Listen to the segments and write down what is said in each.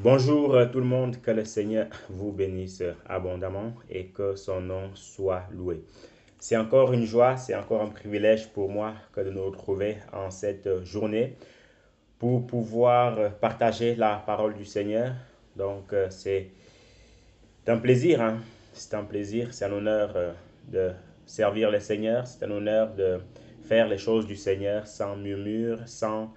Bonjour tout le monde, que le Seigneur vous bénisse abondamment et que son nom soit loué. C'est encore une joie, c'est encore un privilège pour moi que de nous retrouver en cette journée pour pouvoir partager la parole du Seigneur. C'est un plaisir, hein? C'est un plaisir, c'est un honneur de servir le Seigneur, c'est un honneur de faire les choses du Seigneur sans murmure, sans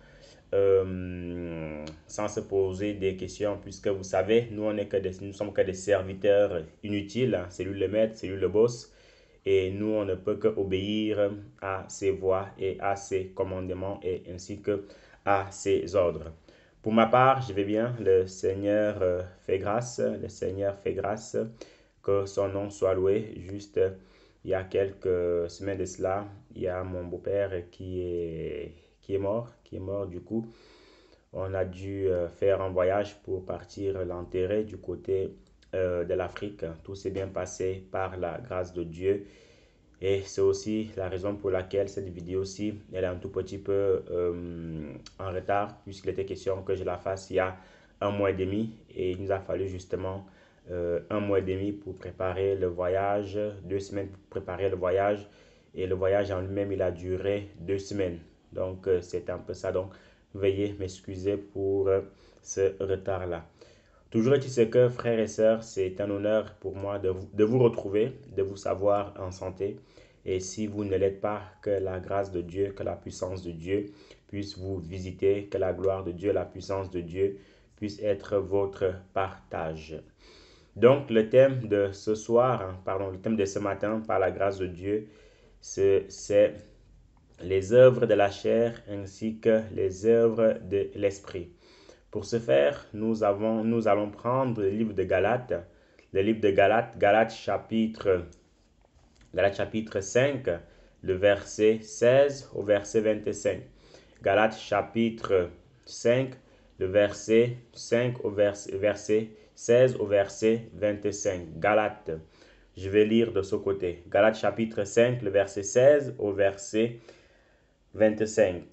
se poser des questions, puisque vous savez, nous sommes que des serviteurs inutiles, hein. C'est lui le maître, c'est lui le boss, et nous, on ne peut qu'obéir à ses voies et à ses commandements, et ainsi que à ses ordres. Pour ma part, je vais bien, le Seigneur fait grâce, le Seigneur fait grâce, que son nom soit loué. Juste il y a quelques semaines de cela, il y a mon beau-père qui est mort du coup. On a dû faire un voyage pour partir l'enterrer du côté de l'Afrique. Tout s'est bien passé par la grâce de Dieu. Et c'est aussi la raison pour laquelle cette vidéo-ci, elle est un tout petit peu en retard, puisqu'il était question que je la fasse il y a un mois et demi. Et il nous a fallu justement un mois et demi pour préparer le voyage, 2 semaines pour préparer le voyage. Et le voyage en lui-même, il a duré 2 semaines. C'est un peu ça. Donc, veuillez m'excuser pour ce retard-là. Toujours est-il ce que, frères et sœurs, c'est un honneur pour moi de vous retrouver, de vous savoir en santé. Et si vous ne l'êtes pas, que la grâce de Dieu, que la puissance de Dieu puisse vous visiter, que la gloire de Dieu, la puissance de Dieu puisse être votre partage. Donc, le thème de ce soir, hein, pardon, le thème de ce matin, par la grâce de Dieu, c'est les œuvres de la chair ainsi que les œuvres de l'esprit. Pour ce faire, nous allons prendre le livre de Galates, Galates chapitre 5, le verset 16 au verset 25. Galates chapitre 5, le verset 5 au verset 16 au verset 25. Galates, je vais lire de ce côté. Galates chapitre 5, le verset 16 au verset 25.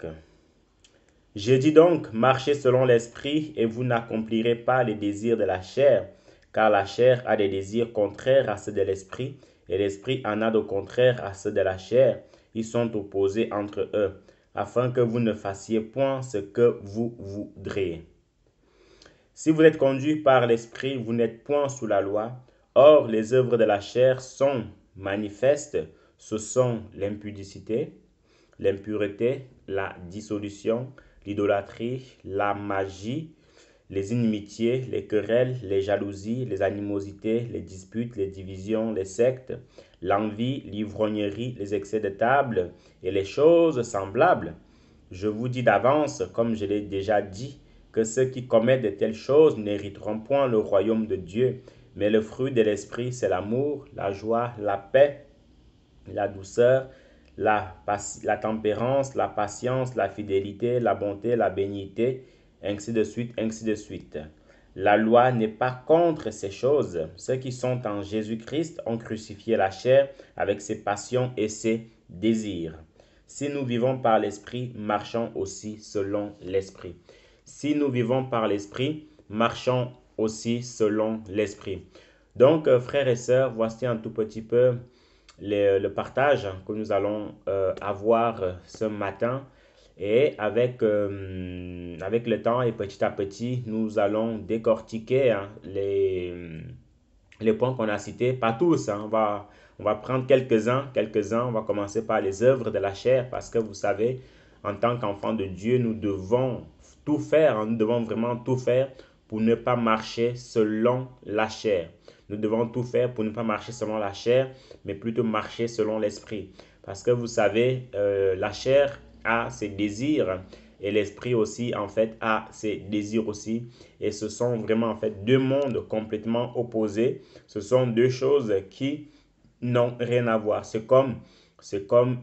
Je dis donc, marchez selon l'esprit et vous n'accomplirez pas les désirs de la chair, car la chair a des désirs contraires à ceux de l'esprit, et l'esprit en a de contraires à ceux de la chair. Ils sont opposés entre eux, afin que vous ne fassiez point ce que vous voudriez. Si vous êtes conduit par l'esprit, vous n'êtes point sous la loi. Or, les œuvres de la chair sont manifestes, ce sont l'impudicité, l'impureté, la dissolution, l'idolâtrie, la magie, les inimitiés, les querelles, les jalousies, les animosités, les disputes, les divisions, les sectes, l'envie, l'ivrognerie, les excès de table et les choses semblables. Je vous dis d'avance, comme je l'ai déjà dit, que ceux qui commettent de telles choses n'hériteront point le royaume de Dieu. Mais le fruit de l'esprit, c'est l'amour, la joie, la paix, la douceur, la tempérance, la patience, la fidélité, la bonté, la bénignité, ainsi de suite, ainsi de suite. La loi n'est pas contre ces choses. Ceux qui sont en Jésus-Christ ont crucifié la chair avec ses passions et ses désirs. Si nous vivons par l'Esprit, marchons aussi selon l'Esprit. Si nous vivons par l'Esprit, marchons aussi selon l'Esprit. Donc, frères et sœurs, voici un tout petit peu le partage que nous allons avoir ce matin. Et avec le temps et petit à petit, nous allons décortiquer les points qu'on a cités. Pas tous, hein. On va prendre quelques-uns. On va commencer par les œuvres de la chair parce que vous savez, en tant qu'enfant de Dieu, nous devons tout faire, hein. Nous devons vraiment tout faire pour ne pas marcher selon la chair. Nous devons tout faire pour ne pas marcher selon la chair, mais plutôt marcher selon l'esprit. Parce que vous savez, la chair a ses désirs et l'esprit aussi, en fait, a ses désirs aussi. Et ce sont vraiment, en fait, deux mondes complètement opposés. Ce sont deux choses qui n'ont rien à voir. C'est comme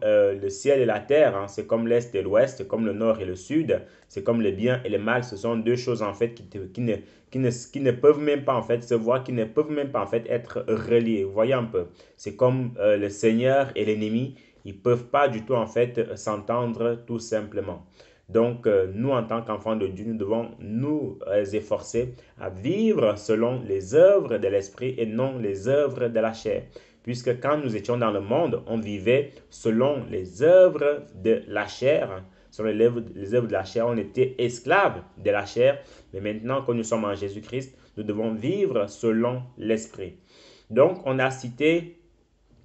le ciel et la terre, hein. C'est comme l'est et l'ouest, c'est comme le nord et le sud, c'est comme le bien et le mal. Ce sont deux choses en fait qui ne peuvent même pas en fait se voir, qui ne peuvent même pas en fait être reliées. Vous voyez un peu, c'est comme le Seigneur et l'ennemi, ils peuvent pas du tout en fait s'entendre tout simplement. Donc, nous, en tant qu'enfants de Dieu, nous devons nous efforcer à vivre selon les œuvres de l'esprit et non les œuvres de la chair. Puisque quand nous étions dans le monde, on vivait selon les œuvres de la chair. Selon les œuvres de la chair, on était esclaves de la chair. Mais maintenant que nous sommes en Jésus-Christ, nous devons vivre selon l'esprit. Donc, on a cité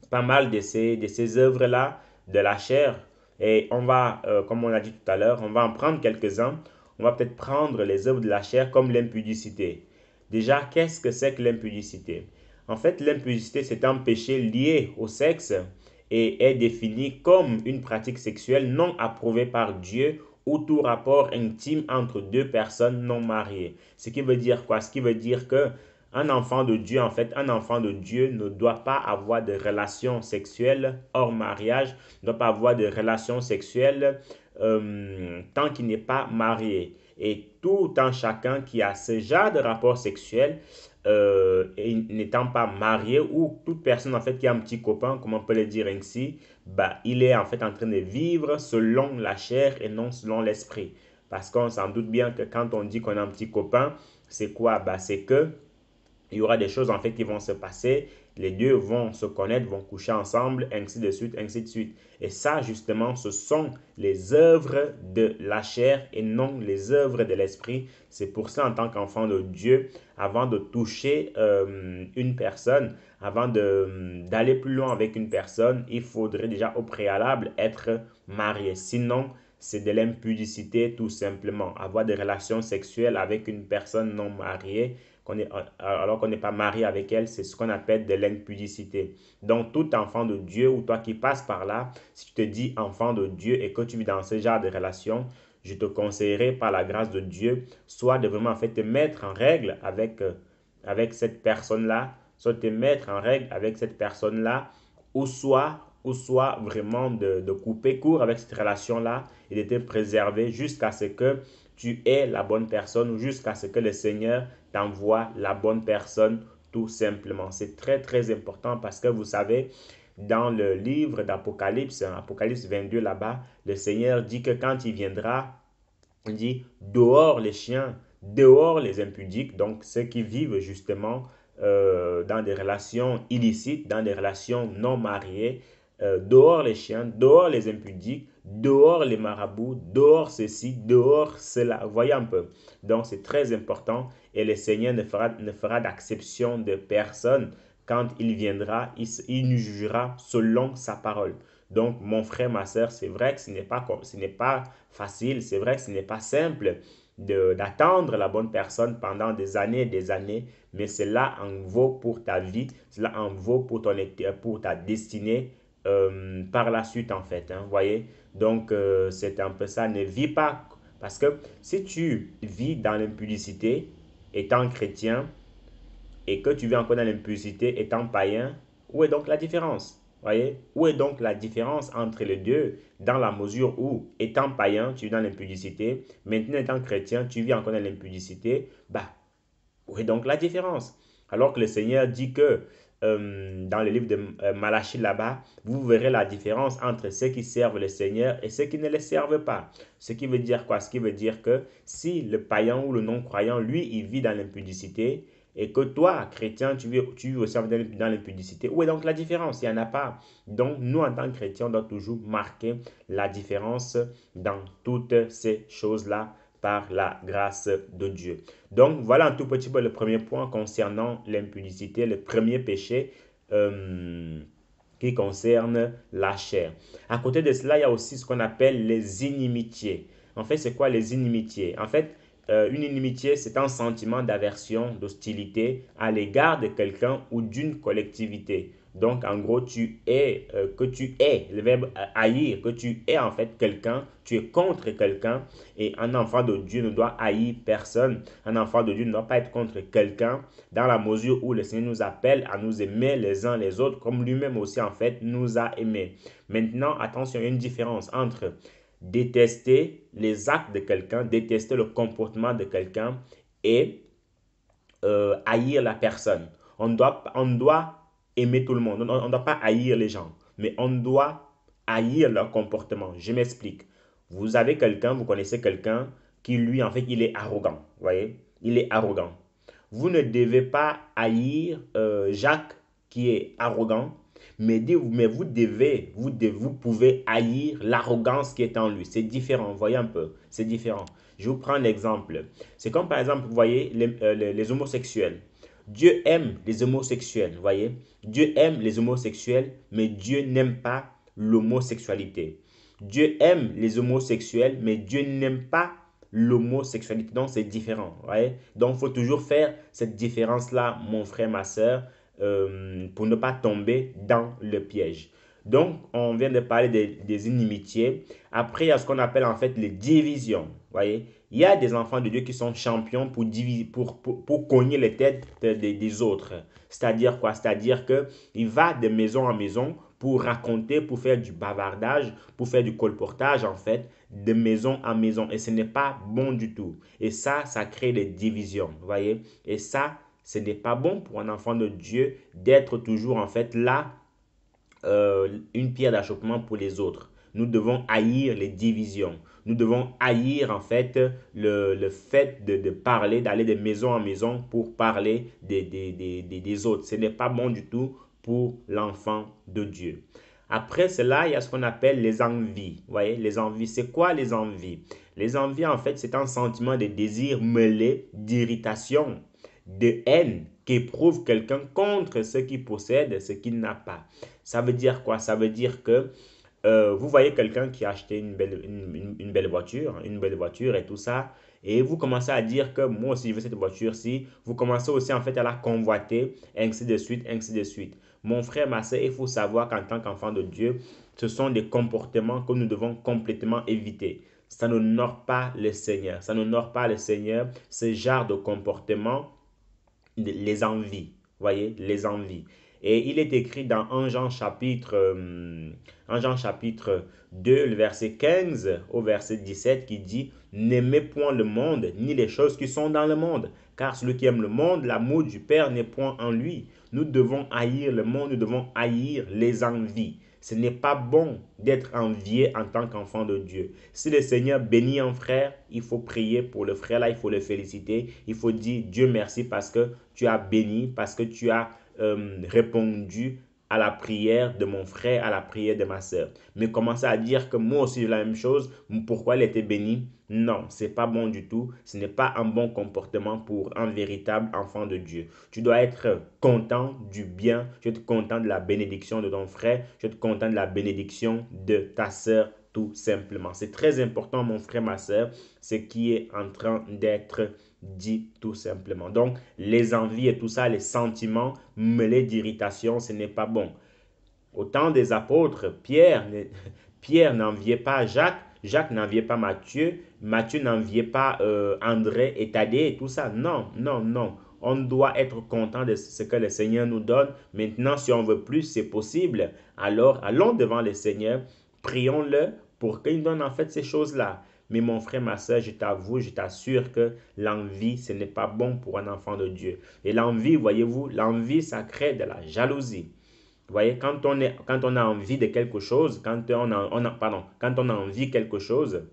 pas mal de ces œuvres-là de la chair. Et on va, comme on a dit tout à l'heure, on va en prendre quelques-uns. On va peut-être prendre les œuvres de la chair comme l'impudicité. Déjà, qu'est-ce que c'est que l'impudicité? En fait, l'impudicité, c'est un péché lié au sexe et est défini comme une pratique sexuelle non approuvée par Dieu ou tout rapport intime entre deux personnes non mariées. Ce qui veut dire quoi? Ce qui veut dire que un enfant de Dieu, en fait, un enfant de Dieu ne doit pas avoir de relations sexuelles hors mariage, ne doit pas avoir de relations sexuelles tant qu'il n'est pas marié. Et tout un chacun qui a ce genre de rapport sexuel et n'étant pas marié ou toute personne en fait qui a un petit copain, comme on peut le dire ainsi, bah, il est en fait en train de vivre selon la chair et non selon l'esprit. Parce qu'on s'en doute bien que quand on dit qu'on a un petit copain, c'est quoi? Bah, c'est que il y aura des choses en fait qui vont se passer. Les deux vont se connaître, vont coucher ensemble, ainsi de suite, ainsi de suite. Et ça, justement, ce sont les œuvres de la chair et non les œuvres de l'esprit. C'est pour ça, en tant qu'enfant de Dieu, avant de toucher une personne, avant d'aller plus loin avec une personne, il faudrait déjà au préalable être marié. Sinon, c'est de l'impudicité tout simplement. Avoir des relations sexuelles avec une personne non mariée, alors qu'on n'est pas marié avec elle, c'est ce qu'on appelle de l'impudicité. Donc, tout enfant de Dieu ou toi qui passes par là, si tu te dis enfant de Dieu et que tu vis dans ce genre de relation, je te conseillerais par la grâce de Dieu, soit de vraiment en fait te mettre en règle avec cette personne-là, soit te mettre en règle avec cette personne-là, ou soit vraiment de couper court avec cette relation-là et de te préserver jusqu'à ce que tu aies la bonne personne ou jusqu'à ce que le Seigneur t'envoie la bonne personne tout simplement. C'est très très important parce que vous savez, dans le livre d'Apocalypse, Apocalypse 22 là-bas, le Seigneur dit que quand il viendra, il dit dehors les chiens, dehors les impudiques, donc ceux qui vivent justement dans des relations illicites, dans des relations non mariées, dehors les chiens, dehors les impudiques, dehors les marabouts, dehors ceci, dehors cela. Vous voyez un peu. Donc c'est très important et le Seigneur ne fera d'acception de personne. Quand il viendra, il nous jugera selon sa parole. Donc, mon frère, ma soeur, c'est vrai que ce n'est pas facile, c'est vrai que ce n'est pas simple d'attendre la bonne personne pendant des années, mais cela en vaut pour ta vie, cela en vaut pour ta destinée par la suite, en fait. Hein, voyez? Donc, c'est un peu ça. Ne vis pas, parce que si tu vis dans l'impudicité, étant chrétien, et que tu vis encore dans l'impudicité étant païen, où est donc la différence? Voyez? Où est donc la différence entre les deux dans la mesure où, étant païen, tu vis dans l'impudicité, maintenant étant chrétien, tu vis encore dans l'impudicité, bah, où est donc la différence? Alors que le Seigneur dit que dans le livre de Malachie là-bas, vous verrez la différence entre ceux qui servent le Seigneur et ceux qui ne le servent pas. Ce qui veut dire quoi? Ce qui veut dire que si le païen ou le non-croyant, lui, il vit dans l'impudicité, et que toi, chrétien, tu vis aussi dans l'impudicité, où est donc la différence? Il n'y en a pas. Donc, nous, en tant que chrétiens, on doit toujours marquer la différence dans toutes ces choses-là par la grâce de Dieu. Donc, voilà un tout petit peu le premier point concernant l'impudicité, le premier péché qui concerne la chair. À côté de cela, il y a aussi ce qu'on appelle les inimitiés. En fait, c'est quoi les inimitiés? En fait, une inimitié, c'est un sentiment d'aversion, d'hostilité à l'égard de quelqu'un ou d'une collectivité. Donc, en gros, que tu es, le verbe haïr, que tu es en fait quelqu'un, tu es contre quelqu'un, et un enfant de Dieu ne doit haïr personne. Un enfant de Dieu ne doit pas être contre quelqu'un dans la mesure où le Seigneur nous appelle à nous aimer les uns les autres, comme lui-même aussi en fait nous a aimés. Maintenant, attention, il y a une différence entre détester les actes de quelqu'un, détester le comportement de quelqu'un et haïr la personne. On doit aimer tout le monde. On ne doit pas haïr les gens, mais on doit haïr leur comportement. Je m'explique. Vous avez quelqu'un, vous connaissez quelqu'un qui, lui, en fait, il est arrogant. Vous voyez? Il est arrogant. Vous ne devez pas haïr Jacques qui est arrogant, mais vous pouvez haïr l'arrogance qui est en lui. C'est différent, vous voyez un peu, c'est différent. Je vous prends l'exemple. C'est comme par exemple, vous voyez, les homosexuels. Dieu aime les homosexuels, vous voyez. Dieu aime les homosexuels, mais Dieu n'aime pas l'homosexualité. Dieu aime les homosexuels, mais Dieu n'aime pas l'homosexualité. Donc, c'est différent. Ouais? Donc, il faut toujours faire cette différence-là, mon frère, ma soeur, pour ne pas tomber dans le piège. Donc, on vient de parler des inimitiés. Après, il y a ce qu'on appelle en fait les divisions. Voyez? Il y a des enfants de Dieu qui sont champions pour cogner les têtes des autres. C'est-à-dire quoi? C'est-à-dire qu'il va de maison en maison pour raconter, pour faire du bavardage, pour faire du colportage en fait, de maison en maison. Et ce n'est pas bon du tout. Et ça crée des divisions. Vous voyez? Et ça, ce n'est pas bon pour un enfant de Dieu d'être toujours en fait là, une pierre d'achoppement pour les autres. Nous devons haïr les divisions. Nous devons haïr en fait le fait de parler, d'aller de maison en maison pour parler des autres. Ce n'est pas bon du tout pour l'enfant de Dieu. Après cela, il y a ce qu'on appelle les envies. Vous voyez, les envies, c'est quoi les envies? Les envies, en fait, c'est un sentiment de désir mêlé d'irritation, de haine qu'éprouve quelqu'un contre ce qu'il possède, ce qu'il n'a pas. Ça veut dire quoi? Ça veut dire que vous voyez quelqu'un qui a acheté une belle voiture et tout ça, et vous commencez à dire que moi aussi je veux cette voiture-ci, vous commencez aussi en fait à la convoiter, ainsi de suite, ainsi de suite. Mon frère, ma soeur, il faut savoir qu'en tant qu'enfant de Dieu, ce sont des comportements que nous devons complètement éviter. Ça n'honore pas le Seigneur. Ça n'honore pas le Seigneur, ce genre de comportement, les envies. Voyez, les envies. Et il est écrit dans 1 Jean chapitre 2, le verset 15 au verset 17 qui dit: N'aimez point le monde, ni les choses qui sont dans le monde, car celui qui aime le monde, l'amour du Père n'est point en lui. Nous devons haïr le monde, nous devons haïr les envies. Ce n'est pas bon d'être envié en tant qu'enfant de Dieu. Si le Seigneur bénit un frère, il faut prier pour le frère là, il faut le féliciter. Il faut dire Dieu merci parce que tu as béni, parce que tu as répondu à la prière de mon frère, à la prière de ma soeur. Mais commencer à dire que moi aussi j'ai la même chose, pourquoi elle était bénie? Non, c'est pas bon du tout. Ce n'est pas un bon comportement pour un véritable enfant de Dieu. Tu dois être content du bien, tu dois être content de la bénédiction de ton frère, tu dois être content de la bénédiction de ta soeur, tout simplement. C'est très important, mon frère, ma soeur, ce qui est en train d'être dit tout simplement. Donc, les envies et tout ça, les sentiments mêlés d'irritation, ce n'est pas bon. Au temps des apôtres, Pierre n'enviait pas Jacques, Jacques n'enviait pas Matthieu, Matthieu n'enviait pas André et Thaddée et tout ça. Non, non, non. On doit être content de ce que le Seigneur nous donne. Maintenant, si on veut plus, c'est possible. Alors, allons devant le Seigneur, prions-le pour qu'il donne en fait ces choses-là. Mais mon frère, ma soeur, je t'avoue, je t'assure que l'envie, ce n'est pas bon pour un enfant de Dieu. Et l'envie, voyez-vous, l'envie, ça crée de la jalousie. Vous voyez, quand on a envie de quelque chose, quand on a envie de quelque chose,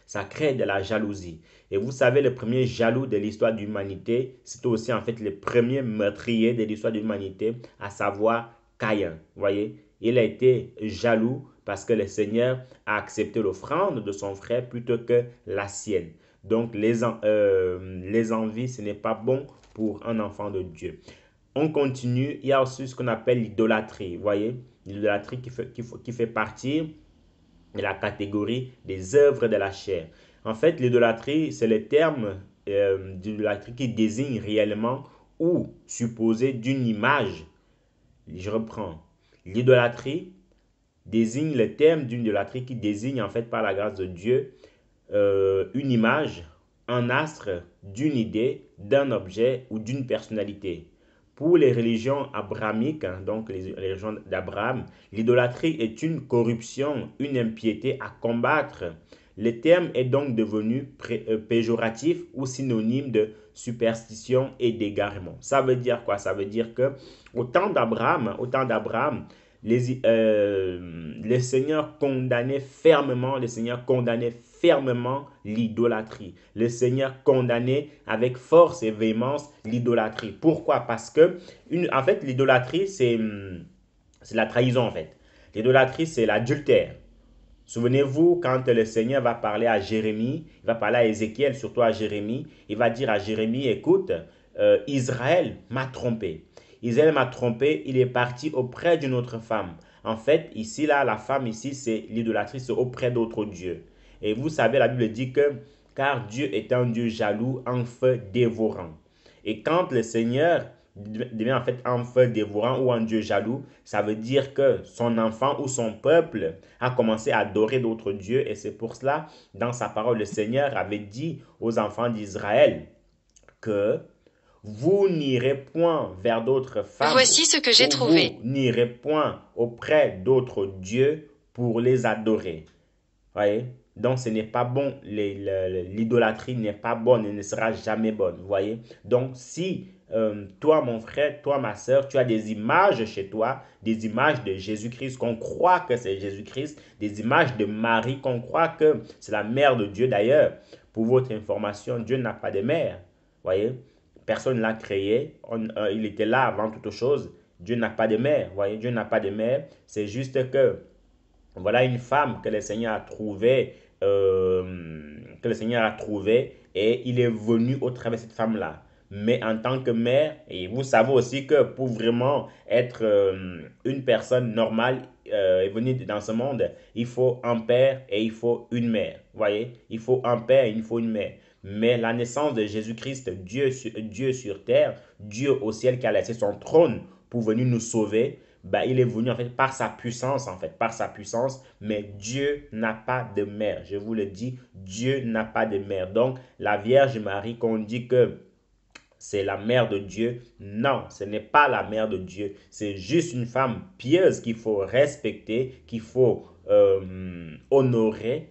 ça crée de la jalousie. Et vous savez, le premier jaloux de l'histoire de l'humanité, c'est aussi en fait le premier meurtrier de l'histoire de l'humanité, à savoir Caïn. Vous voyez, il a été jaloux parce que le Seigneur a accepté l'offrande de son frère plutôt que la sienne. Donc, les envies, ce n'est pas bon pour un enfant de Dieu. On continue, il y a aussi ce qu'on appelle l'idolâtrie. Vous voyez, l'idolâtrie qui fait partie de la catégorie des œuvres de la chair. En fait, l'idolâtrie, c'est le terme d'idolâtrie qui désigne réellement ou supposé d'une image. Je reprends. L'idolâtrie désigne le terme d'une idolâtrie qui désigne en fait par la grâce de Dieu une image, un astre d'une idée, d'un objet ou d'une personnalité. Pour les religions abrahamiques, donc les religions d'Abraham, l'idolâtrie est une corruption, une impiété à combattre. Le terme est donc devenu péjoratif ou synonyme de superstition et d'égarement. Ça veut dire quoi? Ça veut dire que au temps d'Abraham, le Seigneur condamnait fermement, l'idolâtrie. Le Seigneur condamnait avec force et véhémence l'idolâtrie. Pourquoi? Parce que, en fait, l'idolâtrie, c'est la trahison, en fait. L'idolâtrie, c'est l'adultère. Souvenez-vous, quand le Seigneur va parler à Jérémie, il va parler à Ézéchiel, surtout à Jérémie, il va dire à Jérémie, écoute, Israël m'a trompé. Israël m'a trompé, il est parti auprès d'une autre femme. En fait, ici, là, la femme, ici, c'est l'idolâtrie, c'est auprès d'autres dieux. Et vous savez, la Bible dit que, car Dieu est un Dieu jaloux, un feu dévorant. Et quand le Seigneur devient en fait un feu dévorant ou un Dieu jaloux, ça veut dire que son enfant ou son peuple a commencé à adorer d'autres dieux. Et c'est pour cela, dans sa parole, le Seigneur avait dit aux enfants d'Israël que vous n'irez point vers d'autres femmes. Voici ce que j'ai trouvé. Vous n'irez point auprès d'autres dieux pour les adorer. Voyez? Donc, ce n'est pas bon. L'idolâtrie n'est pas bonne et ne sera jamais bonne. Voyez? Donc, si toi, mon frère, toi, ma soeur, tu as des images chez toi, des images de Jésus-Christ, qu'on croit que c'est Jésus-Christ, des images de Marie, qu'on croit que c'est la mère de Dieu. D'ailleurs, pour votre information, Dieu n'a pas de mère. Voyez? Personne ne l'a créé. Il était là avant toute chose. Dieu n'a pas de mère. Voyez? Dieu n'a pas de mère. C'est juste que voilà une femme que le Seigneur a trouvée, et il est venu au travers de cette femme-là. Mais en tant que mère, et vous savez aussi que pour vraiment être une personne normale et venir dans ce monde, il faut un père et il faut une mère. Voyez, il faut un père et il faut une mère. Mais la naissance de Jésus-Christ, Dieu sur terre, Dieu au ciel qui a laissé son trône pour venir nous sauver, ben, il est venu en fait par sa puissance, mais Dieu n'a pas de mère. Je vous le dis, Dieu n'a pas de mère. Donc, la Vierge Marie, qu'on dit que c'est la mère de Dieu, non, ce n'est pas la mère de Dieu. C'est juste une femme pieuse qu'il faut respecter, qu'il faut honorer,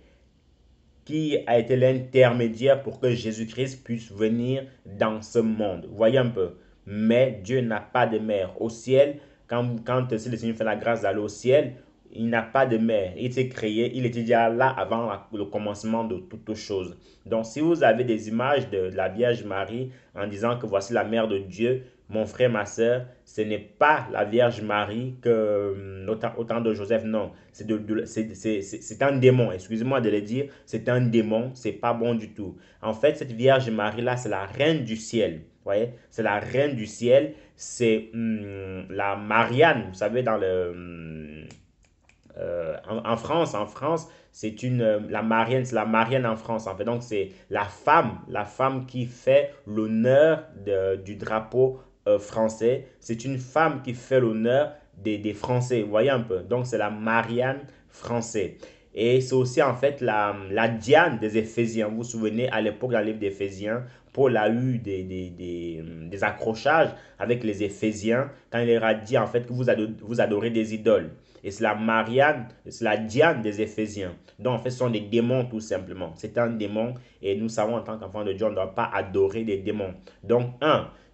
qui a été l'intermédiaire pour que Jésus-Christ puisse venir dans ce monde. Voyez un peu. Mais Dieu n'a pas de mère. Au ciel, quand le Seigneur fait la grâce d'aller au ciel, il n'a pas de mère. Il s'est créé, il était déjà là avant le commencement de toutes choses. Donc, si vous avez des images de la Vierge Marie en disant que voici la mère de Dieu, mon frère, ma soeur, ce n'est pas la Vierge Marie que autant de Joseph, non. C'est un démon, excusez-moi de le dire, c'est un démon, c'est pas bon du tout. En fait, cette Vierge Marie-là, c'est la reine du ciel. Vous voyez, c'est la reine du ciel, c'est la Marianne, vous savez, dans en France, c'est la Marianne, c'est la Marianne en France, en fait. Donc, c'est la femme qui fait l'honneur du drapeau français. C'est une femme qui fait l'honneur des Français, vous voyez un peu. Donc, c'est la Marianne français. Et c'est aussi en fait la Diane des Éphésiens. Vous vous souvenez, à l'époque, dans le livre d'Éphésiens, Paul a eu des accrochages avec les Éphésiens quand il leur a dit en fait que vous adorez des idoles. Et c'est la Marianne, c'est la Diane des Éphésiens. Donc en fait, ce sont des démons tout simplement. C'est un démon et nous savons en tant qu'enfants de Dieu, on ne doit pas adorer des démons. Donc,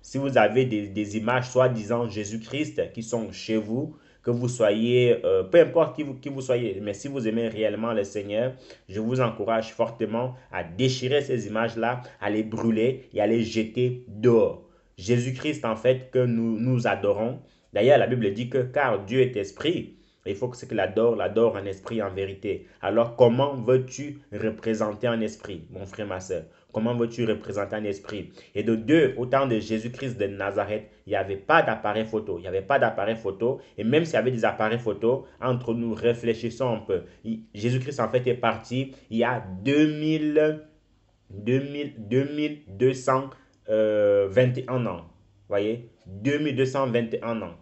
si vous avez des images soi-disant Jésus-Christ qui sont chez vous, que vous soyez, peu importe qui vous soyez, mais si vous aimez réellement le Seigneur, je vous encourage fortement à déchirer ces images-là, à les brûler et à les jeter dehors. Jésus-Christ, en fait, que nous adorons. D'ailleurs, la Bible dit que car Dieu est esprit, il faut que ce qu'il l'adore en esprit et en vérité. Alors, comment veux-tu représenter un esprit, mon frère, ma soeur? Comment veux-tu représenter un esprit? Et de deux, au temps de Jésus-Christ de Nazareth, il n'y avait pas d'appareil photo. Il n'y avait pas d'appareil photo. Et même s'il y avait des appareils photo, entre nous, réfléchissons un peu. Jésus-Christ, en fait, est parti il y a 2221 ans. Voyez? 2221 ans.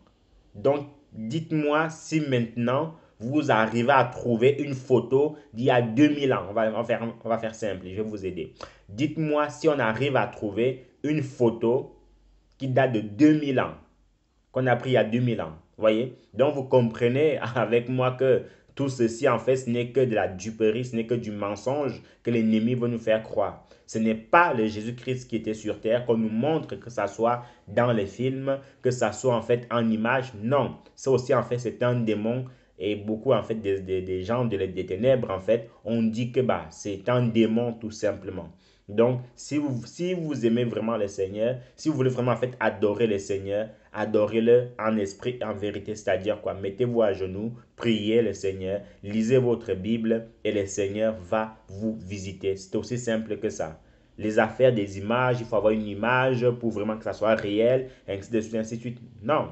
Donc, dites-moi si maintenant vous arrivez à trouver une photo d'il y a 2000 ans. On va faire simple, je vais vous aider. Dites-moi si on arrive à trouver une photo qui date de 2000 ans, qu'on a pris il y a 2000 ans. Voyez? Donc, vous comprenez avec moi que Tout ceci, en fait, ce n'est que de la duperie, ce n'est que du mensonge que l'ennemi veut nous faire croire. Ce n'est pas le Jésus-Christ qui était sur terre qu'on nous montre, que ça soit dans les films, que ça soit en fait en image. Non, ça aussi en fait c'est un démon et beaucoup en fait des gens des ténèbres en fait on dit que bah c'est un démon tout simplement. Donc si vous aimez vraiment le Seigneur, si vous voulez vraiment en fait adorer le Seigneur, adorez-le en esprit et en vérité, c'est-à-dire quoi, mettez-vous à genoux, priez le Seigneur, lisez votre Bible et le Seigneur va vous visiter. C'est aussi simple que ça. Les affaires des images, il faut avoir une image pour vraiment que ça soit réel, ainsi de suite, ainsi de suite. Non,